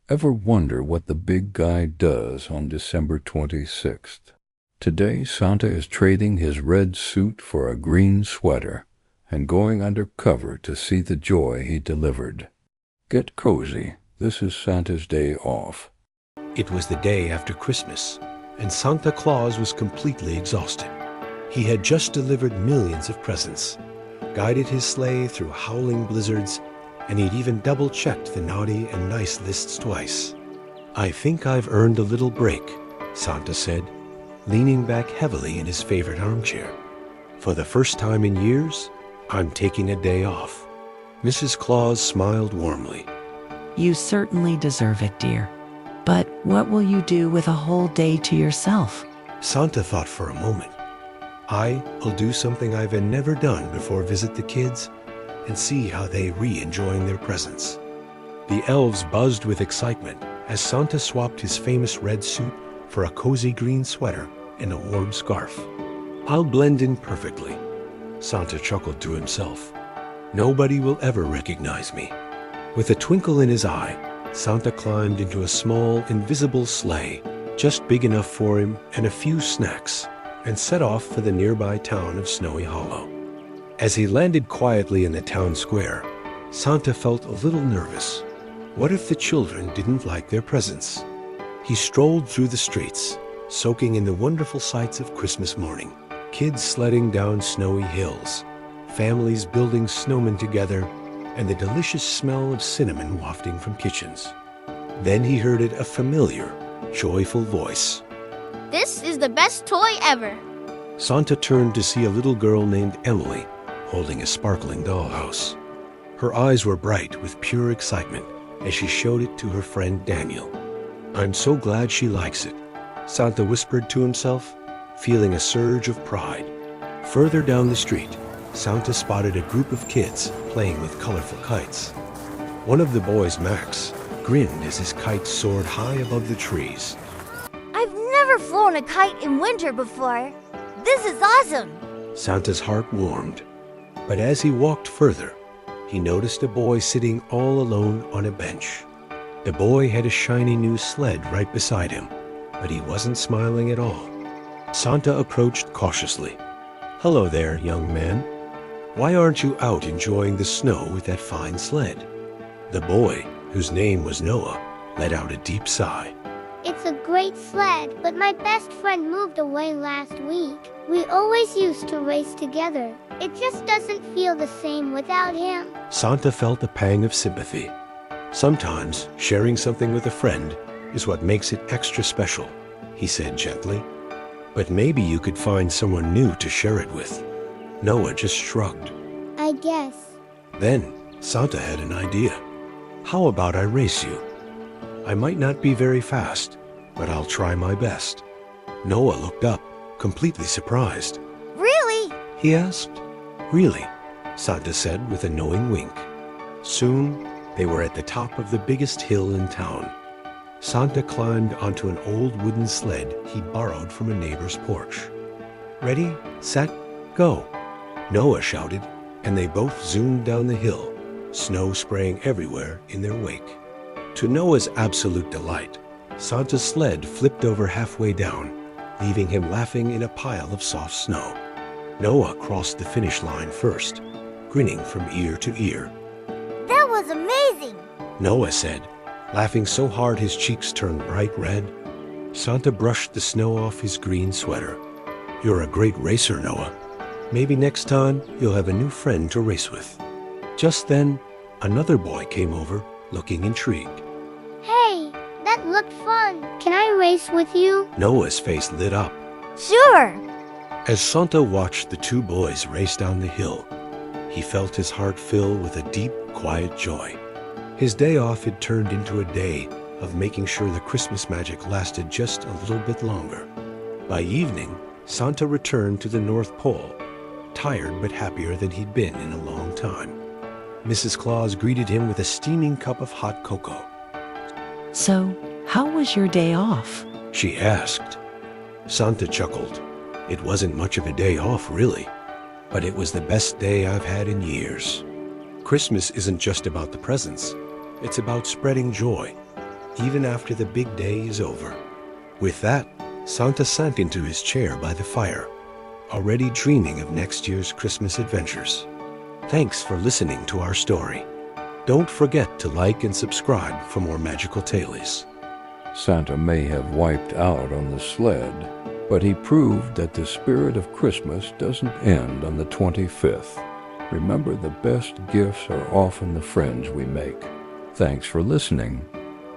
Ever wonder what the big guy does on December 26th? Today, Santa is trading his red suit for a green sweater and going undercover to see the joy he delivered. Get cozy. This is Santa's day off. It was the day after Christmas, and Santa Claus was completely exhausted. He had just delivered millions of presents, guided his sleigh through howling blizzards, and he'd even double-checked the naughty and nice lists twice. "I think I've earned a little break," Santa said, leaning back heavily in his favorite armchair. "For the first time in years, I'm taking a day off." Mrs. Claus smiled warmly. You certainly deserve it, dear. But what will you do with a whole day to yourself? Santa thought for a moment. "I will do something I've never done before, visit the kids and see how they re-enjoying their presents." The elves buzzed with excitement as Santa swapped his famous red suit for a cozy green sweater and a warm scarf. "I'll blend in perfectly," Santa chuckled to himself. "Nobody will ever recognize me." With a twinkle in his eye, Santa climbed into a small, invisible sleigh, just big enough for him and a few snacks, and set off for the nearby town of Snowy Hollow. As he landed quietly in the town square, Santa felt a little nervous. What if the children didn't like their presents? He strolled through the streets, soaking in the wonderful sights of Christmas morning. Kids sledding down snowy hills, families building snowmen together, and the delicious smell of cinnamon wafting from kitchens. Then he heard a familiar, joyful voice. "This is the best toy ever." Santa turned to see a little girl named Emily holding a sparkling dollhouse. Her eyes were bright with pure excitement as she showed it to her friend Daniel. "I'm so glad she likes it," Santa whispered to himself, feeling a surge of pride. Further down the street, Santa spotted a group of kids playing with colorful kites. One of the boys, Max, grinned as his kite soared high above the trees. "I've never flown a kite in winter before. This is awesome." Santa's heart warmed. But as he walked further, he noticed a boy sitting all alone on a bench. The boy had a shiny new sled right beside him, but he wasn't smiling at all. Santa approached cautiously. "Hello there, young man. Why aren't you out enjoying the snow with that fine sled?" The boy, whose name was Noah, let out a deep sigh. "It's a great sled, but my best friend moved away last week. We always used to race together. It just doesn't feel the same without him." Santa felt a pang of sympathy. Sometimes sharing something with a friend is what makes it extra special, he said gently. "But maybe you could find someone new to share it with." Noah just shrugged. "I guess." Then Santa had an idea. "How about I race you? I might not be very fast, but I'll try my best." Noah looked up, completely surprised. "Really?" he asked. "Really," Santa said with a knowing wink. Soon, they were at the top of the biggest hill in town. Santa climbed onto an old wooden sled he borrowed from a neighbor's porch. "Ready, set, go," Noah shouted, and they both zoomed down the hill, snow spraying everywhere in their wake. To Noah's absolute delight, Santa's sled flipped over halfway down, leaving him laughing in a pile of soft snow. Noah crossed the finish line first, grinning from ear to ear. "That was amazing," Noah said, laughing so hard his cheeks turned bright red. Santa brushed the snow off his green sweater. "You're a great racer, Noah. Maybe next time you'll have a new friend to race with." Just then, another boy came over, looking intrigued. "Hey, that looked fun. Can I race with you?" Noah's face lit up. "Sure." As Santa watched the two boys race down the hill, he felt his heart fill with a deep, quiet joy. His day off had turned into a day of making sure the Christmas magic lasted just a little bit longer. By evening, Santa returned to the North Pole, tired but happier than he'd been in a long time. Mrs. Claus greeted him with a steaming cup of hot cocoa. So, how was your day off? She asked. Santa chuckled. It wasn't much of a day off, really, but it was the best day I've had in years. Christmas isn't just about the presents. It's about spreading joy, even after the big day is over. With that, Santa sank into his chair by the fire, already dreaming of next year's Christmas adventures. Thanks for listening to our story. Don't forget to like and subscribe for more magical tales. Santa may have wiped out on the sled, but he proved that the spirit of Christmas doesn't end on the 25th. Remember, the best gifts are often the friends we make. Thanks for listening.